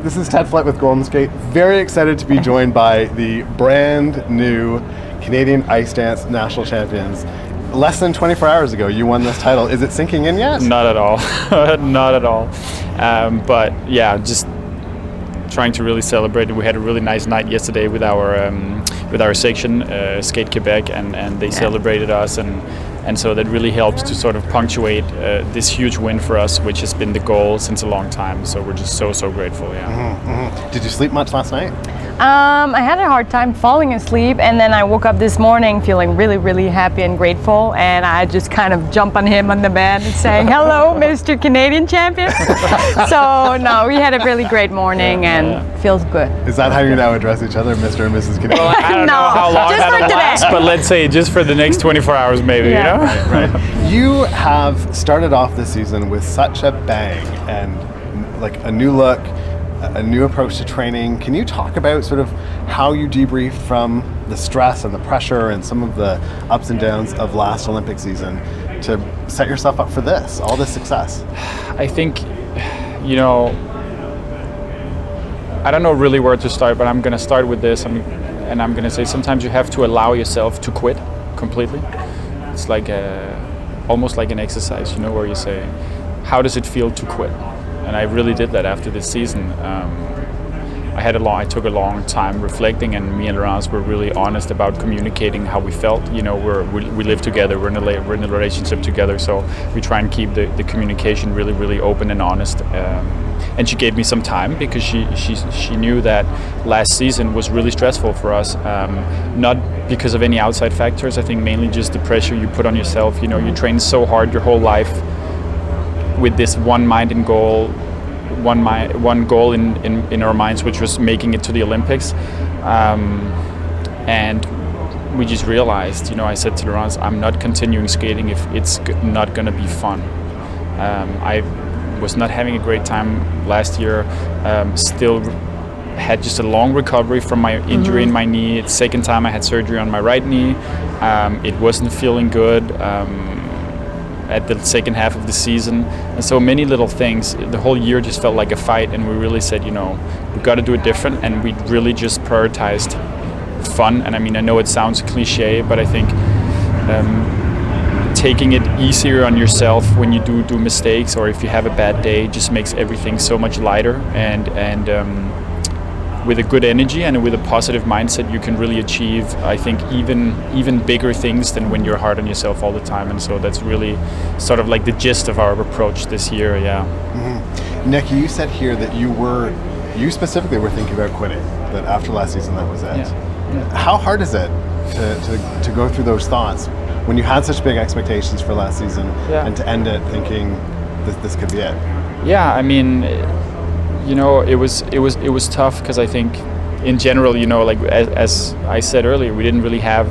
This is Ted Flett with Golden Skate. Very excited to be joined by the brand new Canadian ice dance national champions. Less than 24 hours ago, you won this title. Is it sinking in yet? Not at all. Not at all. But yeah, just trying to really celebrate it. We had a really nice night yesterday with our section, Skate Quebec, and they celebrated us, and so that really helps to sort of punctuate this huge win for us, which has been the goal since a long time. So we're just so grateful. Yeah. Did you sleep much last night? I had a hard time falling asleep, and then I woke up this morning feeling really happy and grateful, and I just kind of jumped on him on the bed and saying, "Hello, Mr. Canadian Champion." So no, we had a really great morning and feels good. Is that how you now address each other, Mr. and Mrs. Canadian? Well, I don't know how long that'll last, but let's say just for the next 24 hours maybe, you know? Right. You have started off this season with such a bang and like a new look, a new approach to training. Can you talk about sort of how you debriefed from the stress and the pressure and some of the ups and downs of last Olympic season to set yourself up for this, all this success? I think, you know, I don't know really where to start, but I'm going to start with this. And I'm going to say sometimes you have to allow yourself to quit completely. It's like almost like an exercise, you know, where you say, how does it feel to quit? And I really did that after this season. I took a long time reflecting, and me and Laurence were really honest about communicating how we felt. You know, we live together, we're in a relationship together, so we try and keep the communication really open and honest. And she gave me some time because she knew that last season was really stressful for us, not because of any outside factors. I think mainly just the pressure you put on yourself. You know, you train so hard your whole life with this one mind and goal, one goal in our minds, which was making it to the Olympics, and we just realized, you know, I said to Laurence, I'm not continuing skating if it's not going to be fun. I was not having a great time last year, still had just a long recovery from my injury in my knee. It's the second time I had surgery on my right knee. It wasn't feeling good at the second half of the season, and so many little things. The whole year just felt like a fight, and we really said, you know, we've got to do it different, and we really just prioritized fun. And I mean, I know it sounds cliche, but I think taking it easier on yourself when you do mistakes, or if you have a bad day, just makes everything so much lighter, and with a good energy and with a positive mindset, you can really achieve, I think, even bigger things than when you're hard on yourself all the time. And so that's really sort of like the gist of our approach this year. Nick, you said here that you specifically were thinking about quitting, that after last season that was it. How hard is it to go through those thoughts when you had such big expectations for last season and to end it thinking this could be it? Yeah, I mean, you know, it was tough because I think in general, you know, like as I said earlier, we didn't really have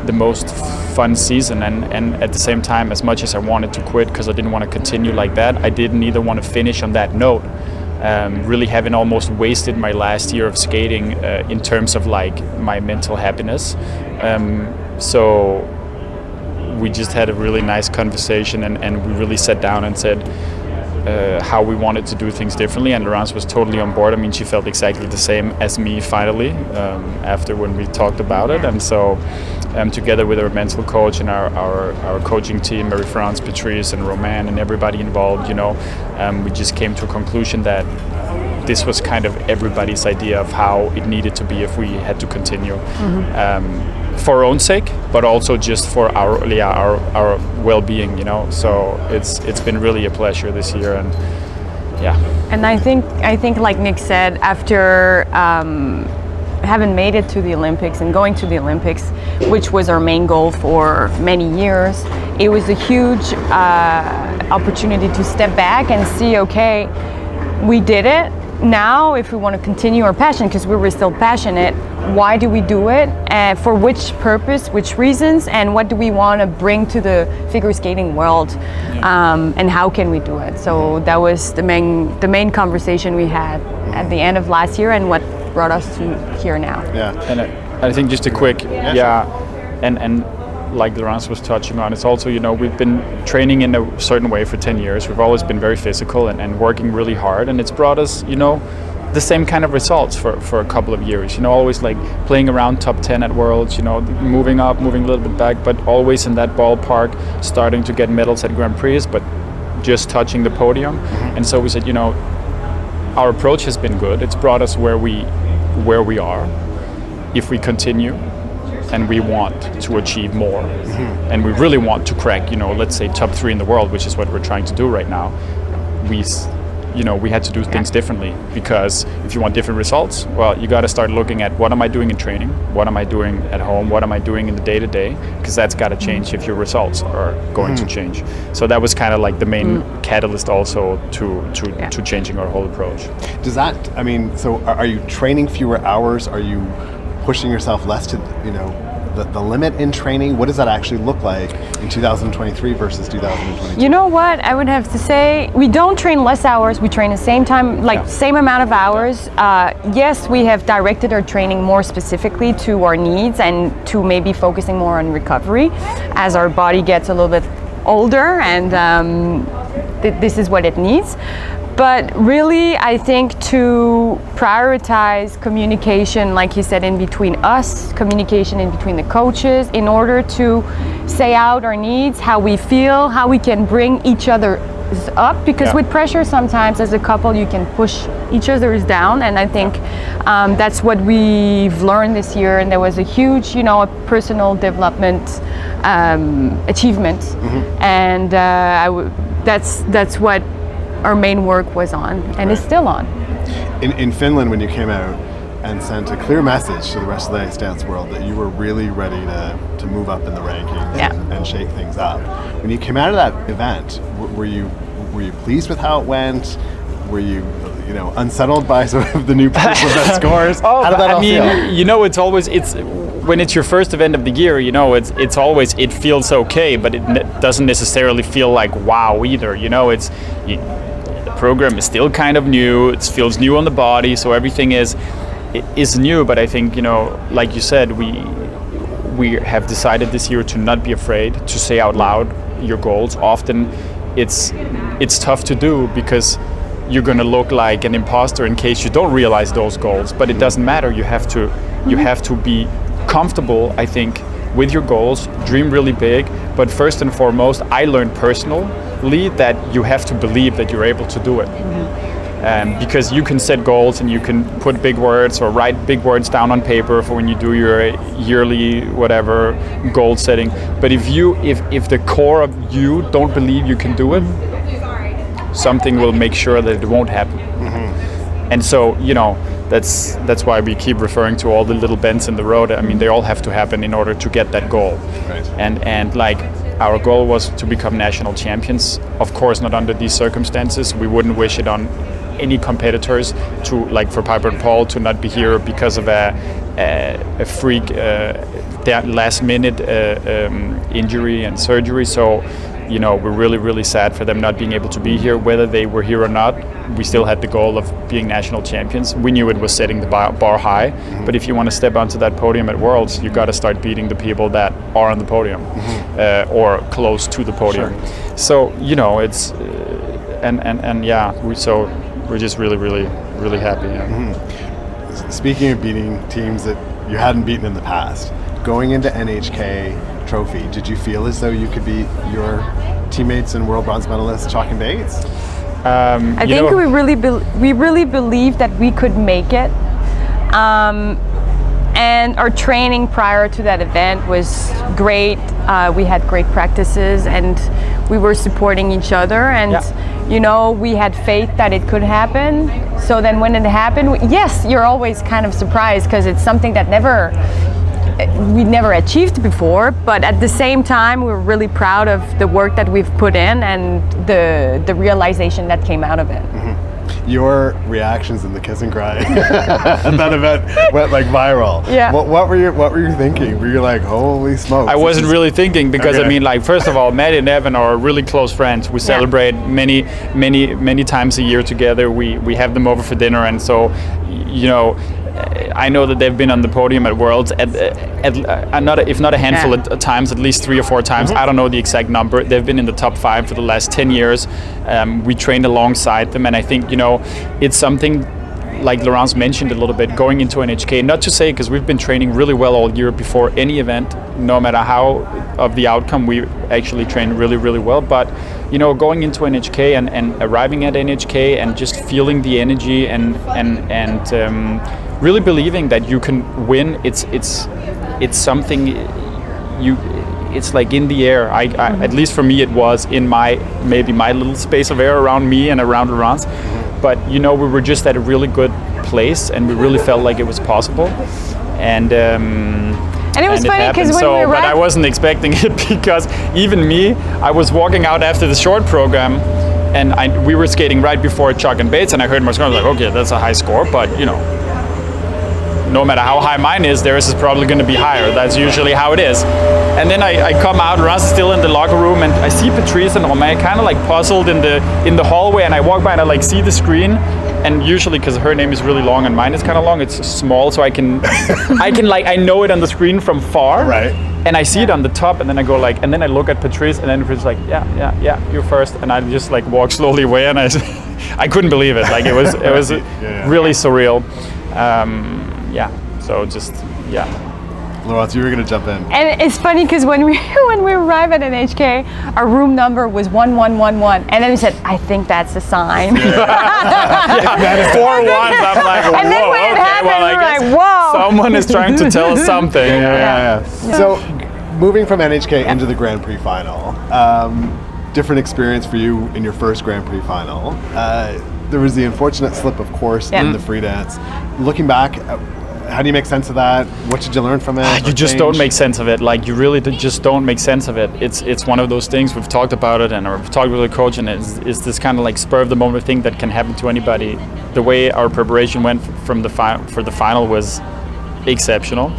the most fun season, and at the same time, as much as I wanted to quit because I didn't want to continue like that, I didn't either want to finish on that note, really having almost wasted my last year of skating in terms of like my mental happiness. So we just had a really nice conversation, and we really sat down and said how we wanted to do things differently, and Laurence was totally on board. I mean, she felt exactly the same as me finally after when we talked about it. And so together with our mental coach and our coaching team, Marie-France, Patrice and Romain and everybody involved, you know, we just came to a conclusion that this was kind of everybody's idea of how it needed to be if we had to continue. For our own sake, but also just for our well-being, you know. So it's been really a pleasure this year, and And I think like Nick said, after having made it to the Olympics and going to the Olympics, which was our main goal for many years, it was a huge opportunity to step back and see, okay, we did it. Now, if we want to continue our passion, because we were still passionate, why do we do it? For which purpose, which reasons, and what do we want to bring to the figure skating world? And how can we do it? So that was the main conversation we had at the end of last year, and what brought us to here now. And I think just a quick, and like Laurence was touching on, it's also, you know, we've been training in a certain way for 10 years. We've always been very physical and working really hard, and it's brought us, you know, the same kind of results for a couple of years. You know, always like playing around top 10 at Worlds. You know, moving up, moving a little bit back, but always in that ballpark, starting to get medals at Grand Prix, but just touching the podium. And so we said, you know, our approach has been good. It's brought us where we are. If we continue, and we want to achieve more, and we really want to crack, you know, let's say top 3 in the world, which is what we're trying to do right now, we had to do things differently, because if you want different results, well, you got to start looking at what am I doing in training, what am I doing at home, what am I doing in the day-to-day, because that's got to change if your results are going to change. So that was kind of like the main catalyst also to changing our whole approach. Does that, I mean, so are you training fewer hours? Are you pushing yourself less to, you know, the limit in training? What does that actually look like in 2023 versus 2022? You know what? I would have to say we don't train less hours. We train the same time, same amount of hours. Yes, we have directed our training more specifically to our needs and to maybe focusing more on recovery as our body gets a little bit older, and this is what it needs. But really, I think to prioritize communication, like you said, in between us, communication in between the coaches, in order to say out our needs, how we feel, how we can bring each other up, because with pressure sometimes as a couple you can push each other's down, and I think that's what we've learned this year, and there was a huge, you know, a personal development achievement, and that's what our main work was on, and is still on. In Finland, when you came out and sent a clear message to the rest of the ice dance world that you were really ready to move up in the rankings and shake things up, when you came out of that event, were you pleased with how it went? Were you unsettled by sort of the new best scores? How did that all feel? You know, it's when it's your first event of the year, you know, it's always, it feels okay, but it doesn't necessarily feel like wow either. You know, the program is still kind of new. It feels new on the body, so everything is new. But I think, you know, like you said, we have decided this year to not be afraid to say out loud your goals. Often, it's tough to do because you're going to look like an imposter in case you don't realize those goals. But it doesn't matter. You have to be comfortable, I think, with your goals, dream really big, but first and foremost, I learned personally that you have to believe that you're able to do it. Because you can set goals and you can put big words or write big words down on paper for when you do your yearly whatever goal setting, but if the core of you don't believe you can do it, something will make sure that it won't happen. And so, you know, that's why we keep referring to all the little bends in the road. I mean, they all have to happen in order to get that goal. Right. And like, our goal was to become national champions. Of course, not under these circumstances. We wouldn't wish it on any competitors to, like for Piper and Paul, to not be here because of a freak that last minute injury and surgery. So, you know, we're really, really sad for them not being able to be here. Whether they were here or not, we still had the goal of being national champions. We knew it was setting the bar high, but if you want to step onto that podium at Worlds, you got to start beating the people that are on the podium or close to the podium. Sure. So, you know, it's and yeah, we're just really, really, really happy. Yeah. Speaking of beating teams that you hadn't beaten in the past, going into NHK Trophy, did you feel as though you could beat your teammates and world bronze medalist Chock and Bates? I think we really believed that we could make it, and our training prior to that event was great. We had great practices and we were supporting each other, and you know, we had faith that it could happen. So then when it happened, yes, you're always kind of surprised because it's something that we never achieved before, but at the same time we're really proud of the work that we've put in and the realization that came out of it. Your reactions in the kiss and cry at that event went like viral. Yeah. What were you thinking? Were you like, holy smokes? I wasn't really thinking because I mean, like, first of all, Matt and Evan are really close friends. We celebrate many times a year together. We have them over for dinner, and so, you know, I know that they've been on the podium at Worlds if not a handful of times, at least 3 or 4 times. I don't know the exact number. They've been in the top 5 for the last 10 years. We trained alongside them, and I think, you know, it's something like Laurence mentioned a little bit, going into NHK, not to say, because we've been training really well all year before any event, no matter how of the outcome, we actually train really, really well. But, going into NHK and arriving at NHK and just feeling the energy and really believing that you can win, it's something it's like in the air. At least for me, it was in maybe my little space of air around me and around Laurence. But we were just at a really good place, and we really felt like it was possible. And it was funny because when we arrived, but I wasn't expecting it, because even me, I was walking out after the short program, and we were skating right before Chock and Bates, and I heard my score. I was like, okay, that's a high score, but no matter how high mine is, theirs is probably going to be higher. That's usually how it is. And then I come out, Russ is still in the locker room, and I see Patrice and Romain kind of like puzzled in the hallway, and I walk by and I like see the screen, and usually, because her name is really long and mine is kind of long, it's small, so I can I know it on the screen from far. Right. And I see it on the top, and then I go and then I look at Patrice, and then Patrice is like, yeah, you first, and I just like walk slowly away, and I couldn't believe it. Like it was really surreal. So just, Laurence, you were going to jump in. And it's funny because when we arrived at NHK, our room number was 1111, and then we said, I think that's a sign. 4 1s. I'm like, whoa. And then when it happened, we were like, whoa. Someone is trying to tell us something. Yeah. So, moving from NHK into the Grand Prix final, different experience for you in your first Grand Prix final. There was the unfortunate slip, of course, in the free dance. Looking back, how do you make sense of that? What did you learn from it? You just don't make sense of it. Like, you really just don't make sense of it. It's one of those things, we've talked about it, and we've talked with the coach, and it's this kind of like spur of the moment thing that can happen to anybody. The way our preparation went for the final was exceptional.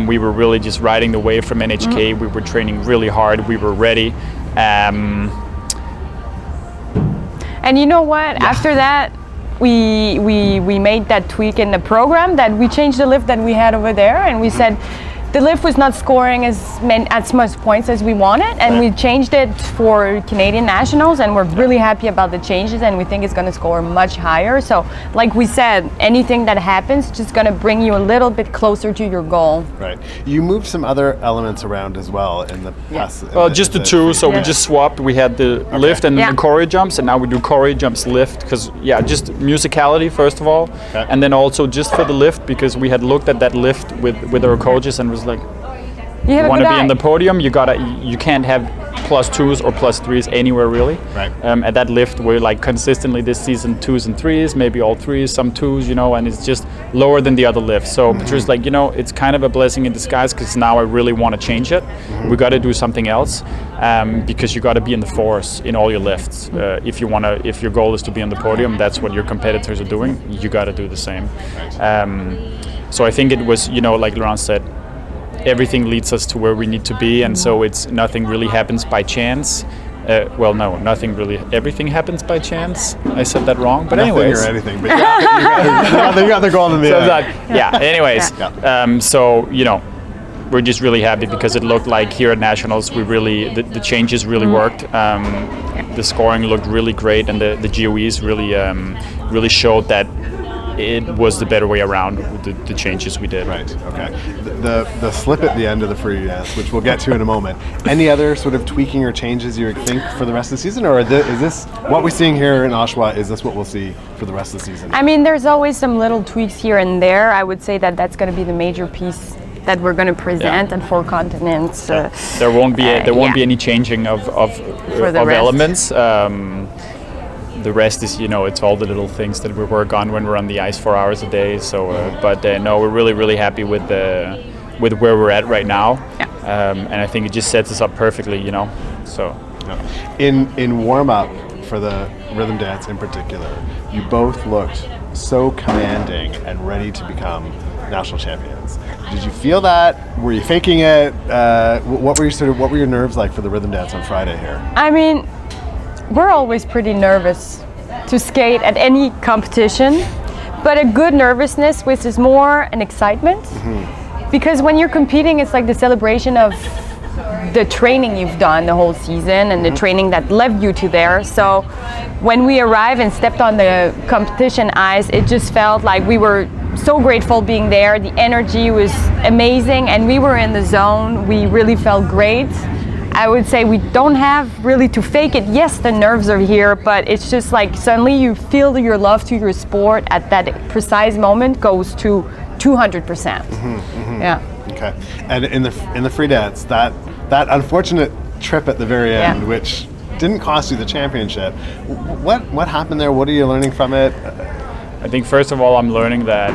We were really just riding the wave from NHK. We were training really hard. We were ready. And you know what? Yeah. After that, we made that tweak in the program, that we changed the lift that we had over there, and we said the lift was not scoring as much points as we wanted, and we changed it for Canadian nationals, and we're really happy about the changes, and we think it's going to score much higher. So, like we said, anything that happens is just going to bring you a little bit closer to your goal. Right. You moved some other elements around as well in the past. Well, just the two. So we just swapped. We had the lift and the choreo jumps, and now we do choreo jumps lift, because just musicality first of all, and then also just for the lift, because we had looked at that lift with our coaches and was like, you want to be in the podium, you can't have +2s or +3s anywhere really. Right. At that lift, we're like consistently this season 2s and 3s, maybe all 3s, some 2s, and it's just lower than the other lifts. So Patrice's like, it's kind of a blessing in disguise, because now I really want to change it. We got to do something else, because you got to be in the force in all your lifts. If your goal is to be on the podium, that's what your competitors are doing. You got to do the same. So I think it was, like Laurence said, everything leads us to where we need to be, and so it's nothing really happens by chance. Nothing really. Everything happens by chance. I said that wrong, but nothing anyways. Or anything, but you got the goal in the end. Anyways, we're just really happy, because it looked like here at Nationals, we really the changes really worked. The scoring looked really great, and the GOEs really showed that it was the better way around with the changes we did. Right. Okay. The slip at the end of the free dance, which we'll get to in a moment. Any other sort of tweaking or changes you think for the rest of the season, or is this what we're seeing here in Oshawa? Is this what we'll see for the rest of the season? I mean, there's always some little tweaks here and there. I would say that that's going to be the major piece that we're going to present and 4 continents. There won't be any changing of elements. The rest is, it's all the little things that we work on when we're on the ice 4 hours a day. So, no, we're really, really happy with where we're at right now. Yeah. And I think it just sets us up perfectly, So. In warm up for the rhythm dance in particular, you both looked so commanding and ready to become national champions. Did you feel that? Were you faking it? What were your nerves like for the rhythm dance on Friday here? I mean, we're always pretty nervous to skate at any competition, but a good nervousness, which is more an excitement. Because when you're competing, it's like the celebration of the training you've done the whole season and the training that led you to there. So when we arrived and stepped on the competition ice, it just felt like we were so grateful being there. The energy was amazing and we were in the zone. We really felt great. I would say we don't have really to fake it. Yes, the nerves are here, but it's just like suddenly you feel your love to your sport at that precise moment goes to 200%. Yeah. Okay. And in the free dance, that unfortunate trip at the very end, which didn't cost you the championship. What happened there? What are you learning from it? I think first of all, I'm learning that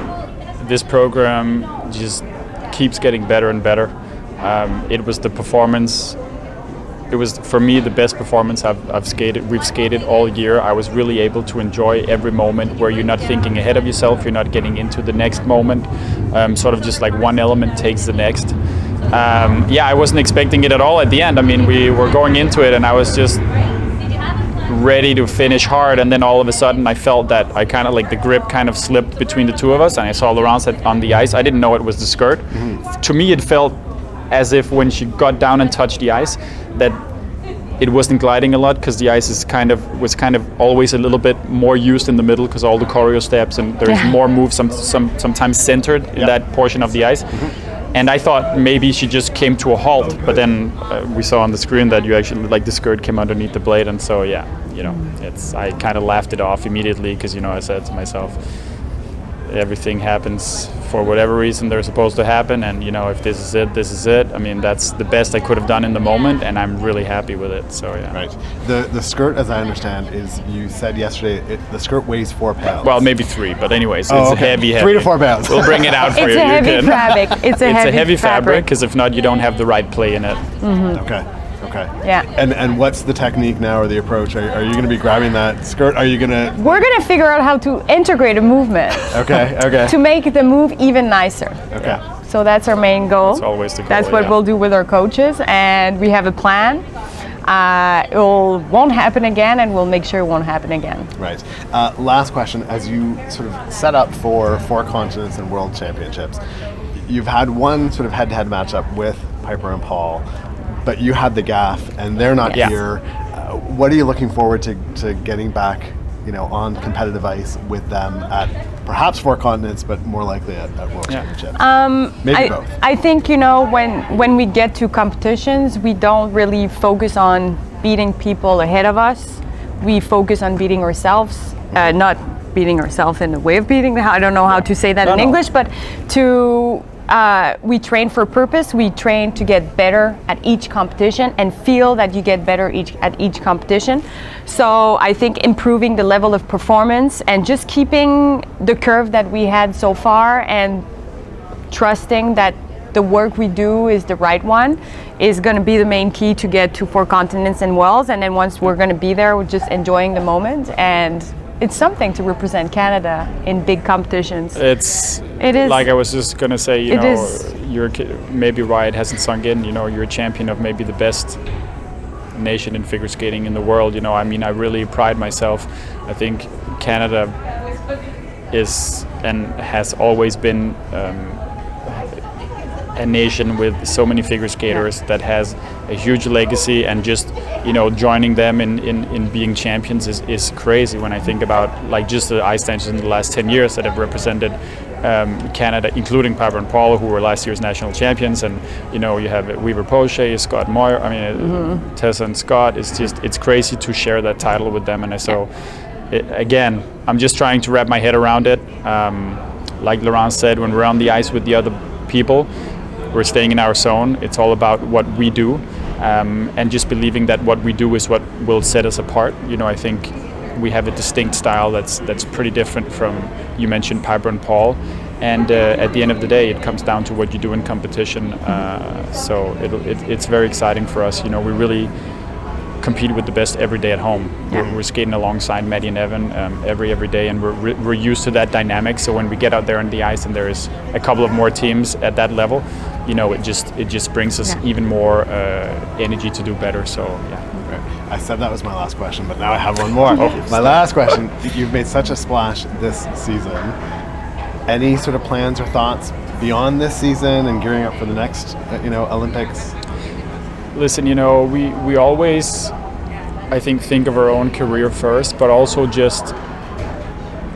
this program just keeps getting better and better. It was the performance. It was, for me, the best performance we've skated all year. I was really able to enjoy every moment where you're not thinking ahead of yourself, you're not getting into the next moment, sort of just like one element takes the next. I wasn't expecting it at all at the end. I mean, we were going into it and I was just ready to finish hard, and then all of a sudden I felt that I kind of like the grip kind of slipped between the two of us and I saw Laurence on the ice. I didn't know it was the skirt. To me it felt as if when she got down and touched the ice that it wasn't gliding a lot, because the ice was kind of always a little bit more used in the middle because all the choreo steps and there's more moves sometimes centered in that portion of the ice. And I thought maybe she just came to a halt, but then we saw on the screen that you actually, like, the skirt came underneath the blade, and so I kind of laughed it off immediately because I said to myself, everything happens for whatever reason they're supposed to happen, and if this is it, this is it. I mean, that's the best I could have done in the moment, and I'm really happy with it. So yeah. Right. The skirt, as I understand, is, you said yesterday, the skirt weighs 4 pounds. Well, maybe 3, but anyways, it's heavy. 3 to 4 pounds. We'll bring it out for it's you. A heavy fabric. It's a heavy fabric because if not, you don't have the right play in it. Okay. Yeah. And what's the technique now, or the approach? Are you going to be grabbing that skirt? Are you going to? We're going to figure out how to integrate a movement. Okay. To make the move even nicer. Okay. So that's our main goal. That's always the goal. That's what we'll do with our coaches, and we have a plan. It won't happen again, and we'll make sure it won't happen again. Right. Last question: as you sort of set up for 4 continents and world championships, you've had one sort of head-to-head matchup with Piper and Paul, but you had the gaff, and they're not here. What are you looking forward to getting back, on competitive ice with them at perhaps 4 continents, but more likely at World Championships? Maybe both. I think, when we get to competitions, we don't really focus on beating people ahead of us. We focus on beating ourselves, not beating ourselves in the way of beating. I don't know how to say that in English, but we train for a purpose. We train to get better at each competition and feel that you get better at each competition. So I think improving the level of performance and just keeping the curve that we had so far and trusting that the work we do is the right one is going to be the main key to get to 4 continents and worlds. And then once we're going to be there, we're just enjoying the moment, and it's something to represent Canada in big competitions. It is. Like I was just going to say, you're maybe why it hasn't sunk in. You're a champion of maybe the best nation in figure skating in the world. I mean, I really pride myself. I think Canada is and has always been a nation with so many figure skaters that has a huge legacy, and just joining them in being champions is crazy. When I think about just the ice dancers in the last 10 years that have represented Canada, including Piper and Paul, who were last year's national champions, and you have Weaver Poche, Scott Moyer, Tessa and Scott. It's crazy to share that title with them, and again, I'm just trying to wrap my head around it. Like Laurence said, when we're on the ice with the other people, we're staying in our zone. It's all about what we do, and just believing that what we do is what will set us apart. I think we have a distinct style that's pretty different from, you mentioned Piper and Paul, and at the end of the day, it comes down to what you do in competition. So it's very exciting for us. We really compete with the best every day at home. We're skating alongside Maddie and Evan every day, and we're used to that dynamic. So when we get out there on the ice and there is a couple of more teams at that level, it just brings us even more energy to do better. So I said that was my last question, but now I have one more. My last question: you've made such a splash this season. Any sort of plans or thoughts beyond this season and gearing up for the next, Olympics? Listen, you know, we always, I think of our own career first, but also just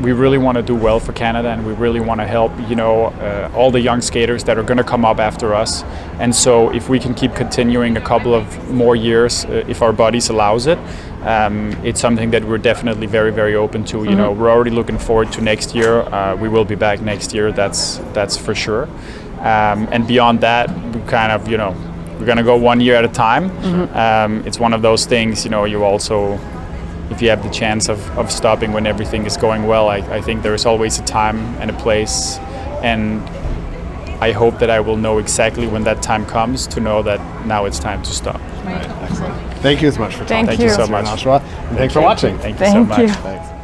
we really want to do well for Canada, and we really want to help, you know, all the young skaters that are going to come up after us. And so if we can keep continuing a couple of more years, if our bodies allows it, it's something that we're definitely very, very open to. You know, we're already looking forward to next year. We will be back next year, that's for sure. And beyond that, we kind of, you know, we're going to go 1 year at a time. It's one of those things, you know, you also, if you have the chance of stopping when everything is going well, I think there is always a time and a place, and I hope that I will know exactly when that time comes to know that now it's time to stop. Right. Excellent. Thank you so much for talking. Thank you so much. Joshua, and thanks for watching. Thank you so much. You. Thanks.